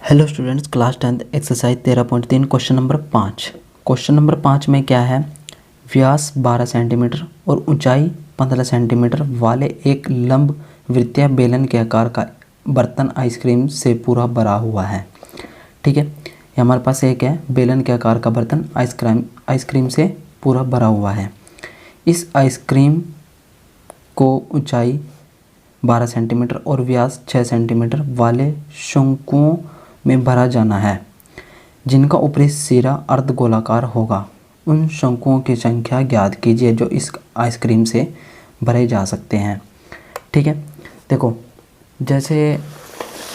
Hello students, class 10 exercise 13.3 question number 5 में क्या है। व्यास 12 सेंटीमीटर और ऊंचाई 15 सेंटीमीटर वाले एक लंब वृत्तीय बेलन के आकार का बर्तन आइसक्रीम से पूरा भरा हुआ है। ठीक है, ये हमारे पास एक है बेलन के आकार का बर्तन आइसक्रीम से पूरा भरा हुआ है। इस आइसक्रीम को ऊंचाई 12 सेंटीमीटर और व्यास 6 सेंटीमीटर वाले शंकुओं में भरा जाना है, जिनका ऊपरी सिरा अर्धगोलाकार होगा। उन शंकुओं की संख्या ज्ञात कीजिए जो इस आइसक्रीम से भरे जा सकते हैं। ठीक है, देखो जैसे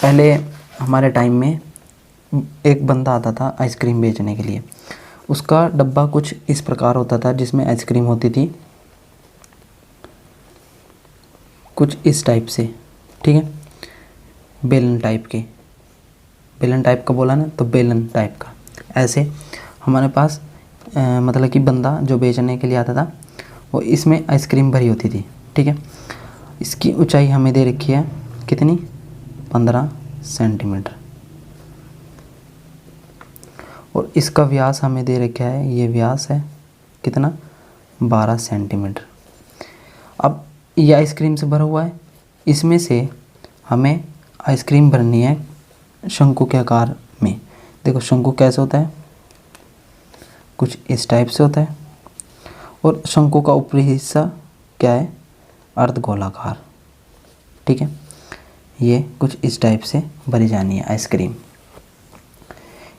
पहले हमारे टाइम में एक बंदा आता था आइसक्रीम बेचने के लिए। उसका डब्बा कुछ इस प्रकार होता था, जिसमें आइसक्रीम होती थी कुछ इस टाइप से। ठीक है, बेलन टाइप का बोला ना, तो बेलन टाइप का ऐसे हमारे पास मतलब कि बंदा जो बेचने के लिए आता था वो इसमें आइसक्रीम भरी होती थी। ठीक है, इसकी ऊंचाई हमें दे रखी है कितनी, 15 सेंटीमीटर, और इसका व्यास हमें दे रखा है, ये व्यास है कितना, 12 सेंटीमीटर। अब ये आइसक्रीम से भरा हुआ है, इसमें से हमें आइसक्रीम भरनी है शंकु के आकार में। देखो शंकु कैसे होता है, कुछ इस टाइप से होता है, और शंकु का ऊपरी हिस्सा क्या है, अर्धगोलाकार। ठीक है, ये कुछ इस टाइप से भरी जानी है आइसक्रीम।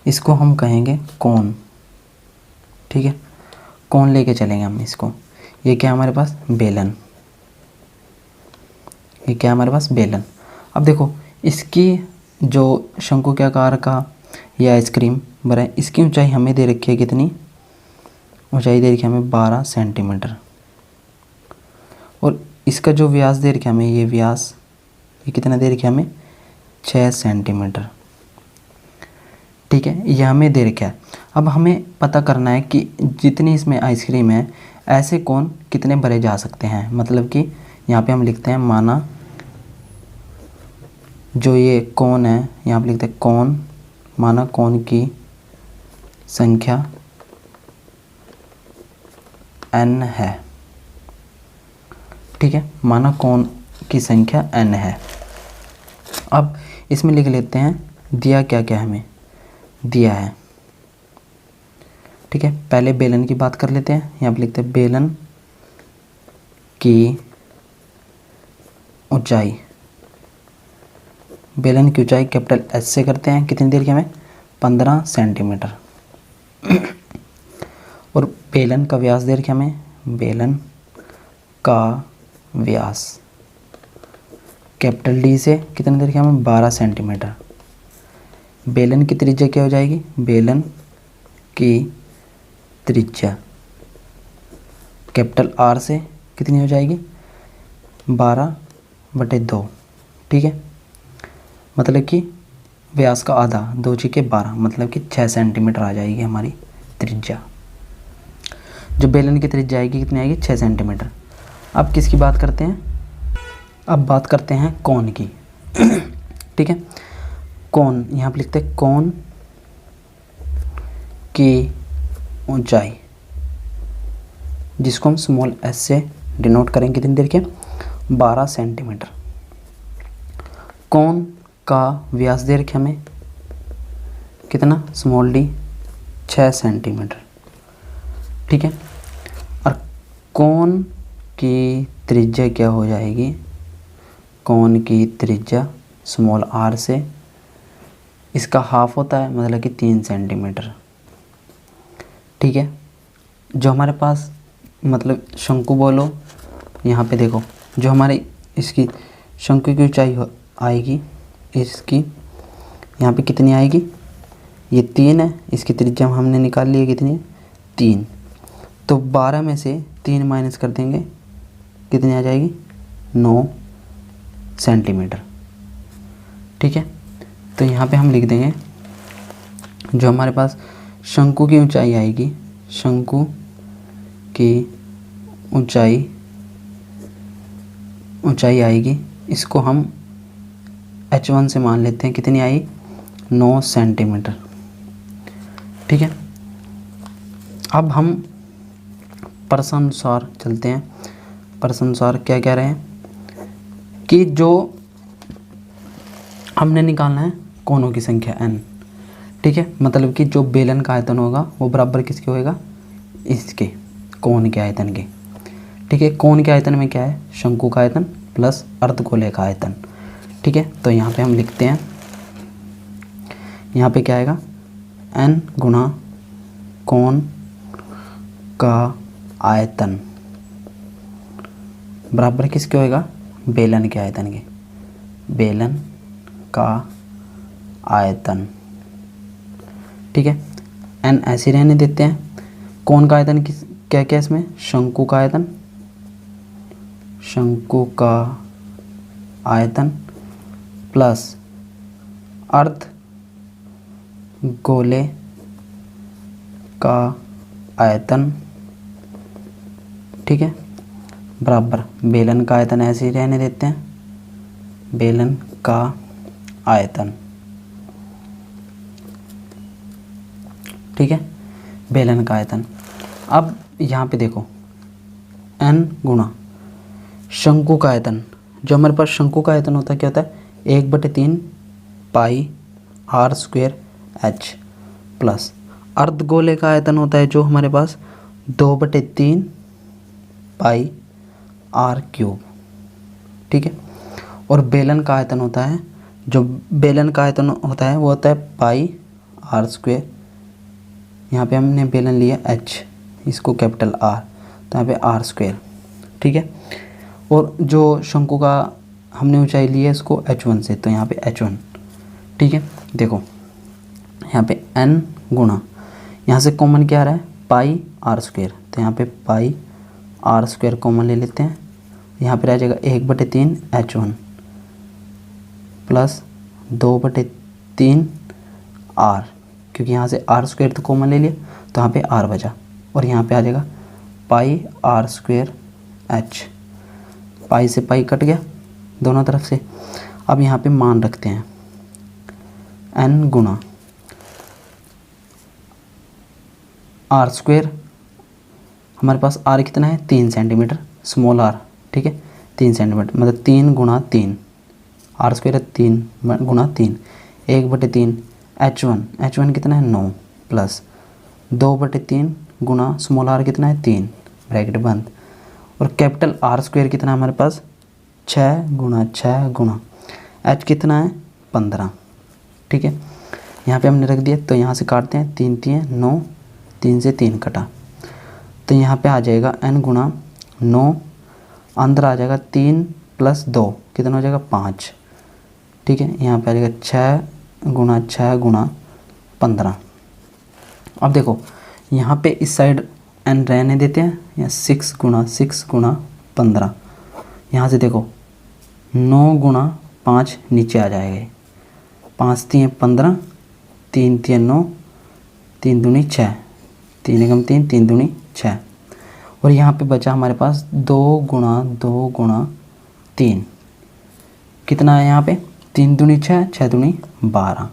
इसको हम कहेंगे कोन। ठीक है, कोन लेके चलेंगे हम इसको। ये क्या हमारे पास, बेलन। ये क्या हमारे पास, बेलन। अब देखो इसकी जो शंकु के आकार का यह आइसक्रीम भरा है, इसकी ऊंचाई हमें दे रखी है कितनी, ऊंचाई दे रखी है हमें 12 सेंटीमीटर, और इसका जो व्यास दे रखा है हमें, ये व्यास ये कितना दे रखा है हमें, 6 सेंटीमीटर। ठीक है, ये हमें दे रखा है। अब हमें पता करना है कि जितनी इसमें आइसक्रीम है ऐसे कोन कितने भरे जा सकते हैं। मतलब कि यहाँ पे हम लिखते हैं, माना जो ये कोन है, यहाँ पे लिखते हैं कोन, माना कोन की संख्या n है। ठीक है, माना कोन की संख्या n है। अब इसमें लिख लेते हैं दिया क्या क्या हमें दिया है। ठीक है, पहले बेलन की बात कर लेते हैं। यहाँ पे लिखते हैं बेलन की ऊंचाई, बेलन की ऊंचाई कैपिटल S से करते हैं, कितनी देर की हमें, 15 सेंटीमीटर। और बेलन का व्यास दे रखा हमें, बेलन का व्यास कैपिटल D से कितनी देर की हमें, 12 सेंटीमीटर। बेलन की त्रिज्या क्या हो जाएगी, बेलन की त्रिज्या कैपिटल R से कितनी हो जाएगी, 12/2। ठीक है, मतलब कि व्यास का आधा, 2 × 12 मतलब कि 6 सेंटीमीटर आ जाएगी हमारी त्रिज्या। जो बेलन की त्रिज्या आएगी कितनी आएगी, 6 सेंटीमीटर। अब किसकी बात करते हैं, अब बात करते हैं कोन की। ठीक है, कोन यहाँ पे लिखते हैं कोन की ऊंचाई, जिसको हम स्मॉल s से डिनोट करेंगे कितनी देर के, 12 सेंटीमीटर। कोन का व्यास दे रखे हमें कितना, स्मॉल d, 6 सेंटीमीटर। ठीक है, और कोन की त्रिज्या क्या हो जाएगी, कोन की त्रिज्या स्मॉल r से, इसका हाफ होता है मतलब कि 3 सेंटीमीटर। ठीक है, जो हमारे पास मतलब शंकु बोलो, यहाँ पे देखो जो हमारी इसकी शंकु की ऊंचाई आएगी, इसकी यहाँ पे कितनी आएगी, ये 3 है, इसकी त्रिज्या हमने निकाल ली है कितनी है, 3। तो 12 में से 3 माइनस कर देंगे, कितनी आ जाएगी, 9 सेंटीमीटर। ठीक है, तो यहाँ पे हम लिख देंगे जो हमारे पास शंकु की ऊंचाई आएगी, शंकु की ऊंचाई आएगी, इसको हम h1 से मान लेते हैं, कितनी आई, 9 सेंटीमीटर। ठीक है, अब हम प्रश्नानुसार चलते हैं। प्रश्नानुसार क्या कह रहे हैं कि जो हमने निकालना है कोनों की संख्या n। ठीक है, मतलब कि जो बेलन का आयतन होगा वो बराबर किसके होएगा, इसके कोन के आयतन के। ठीक है, कोन के आयतन में क्या है, शंकु का आयतन प्लस अर्धगोले का आयतन। ठीक है, तो यहाँ पे हम लिखते हैं, यहाँ पे क्या आएगा, n गुणा कोन का आयतन बराबर किसके होएगा, बेलन के आयतन के, बेलन का आयतन। ठीक है, n ऐसे रहने देते हैं। कोन का आयतन किस क्या क्या इसमें, शंकु का आयतन, शंकु का आयतन प्लस अर्ध गोले का आयतन। ठीक है, बराबर बेलन का आयतन ऐसे ही रहने देते हैं, बेलन का आयतन। ठीक है, बेलन का आयतन। अब यहाँ पे देखो n गुणा शंकु का आयतन। जो हमारे पास शंकु का आयतन होता है क्या होता है, 1/3 पाई r स्क्वायर h प्लस अर्धगोले का आयतन होता है जो हमारे पास 2/3 पाई r क्यूब। ठीक है, और बेलन का आयतन होता है, जो बेलन का आयतन होता है वो होता है पाई r स्क्वायर। यहाँ पे हमने बेलन लिया h, इसको कैपिटल R, तो यहाँ पे r स्क्वायर। ठीक है, और जो शंकु का हमने ऊंचाई ली है इसको h1 से, तो यहाँ पे h1। ठीक है, देखो यहाँ पे n गुणा, यहाँ से कॉमन क्या आ रहा है, पाई r स्क्वायर, तो यहाँ पे पाई r स्क्वायर कॉमन ले लेते हैं। यहाँ पे रह जाएगा 1/3 h1 प्लस 2/3 r, क्योंकि यहाँ से r स्क्वायर तो कॉमन ले लिया, तो यहाँ पे r बचा, और यहाँ पे आ जाएगा पाई r स्क्वायर h। पाई से पाई कट गया दोनों तरफ से। अब यहाँ पे मान रखते हैं n गुणा r स्क्वायर, हमारे पास r कितना है, 3 सेंटीमीटर, स्मॉल r। ठीक है, 3 सेंटीमीटर मतलब 3 गुणा 3, r स्क्वायर है 3 गुणा 3, 1/3 h1 कितना है 9 प्लस 2/3 गुणा स्मॉल r कितना है 3, ब्रैकेट बंद, और कैपिटल R स्क्वायर कितना है हमारे पास 6 गुणा h कितना है 15। ठीक है, यहाँ पे हमने रख दिया, तो यहाँ से काटते हैं, 3 3 9, 3 से 3 कटा, तो यहाँ पे आ जाएगा n गुणा 9, अंदर आ जाएगा 3 प्लस 2 कितना हो जाएगा 5। ठीक है, यहाँ पे आ जाएगा 6 गुणा 15। अब देखो यहाँ पे इस साइड n रहने देते हैं, या 6 गुणा 15। यहाँ से देखो 9 गुणा 5 नीचे आ जाएगा, 5 3 15, 3 3 9, 3 दूनी 6, 3 एकम 3, 3 दूनी 6, और यहाँ पे बचा हमारे पास 2 गुणा 3, कितना है यहाँ पे 3 दूनी 6, 6 दूनी 12।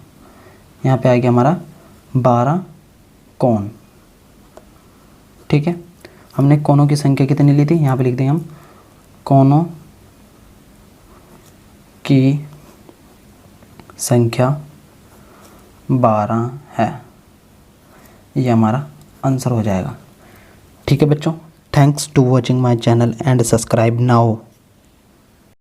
यहाँ पे आ गया हमारा 12 कोण। ठीक है, हमने कोनों की संख्या कितनी ली थी, यहाँ पे लिख देंगे हम कोनों की संख्या 12 है, ये हमारा आंसर हो जाएगा। ठीक है बच्चों, thanks to watching my channel and subscribe now.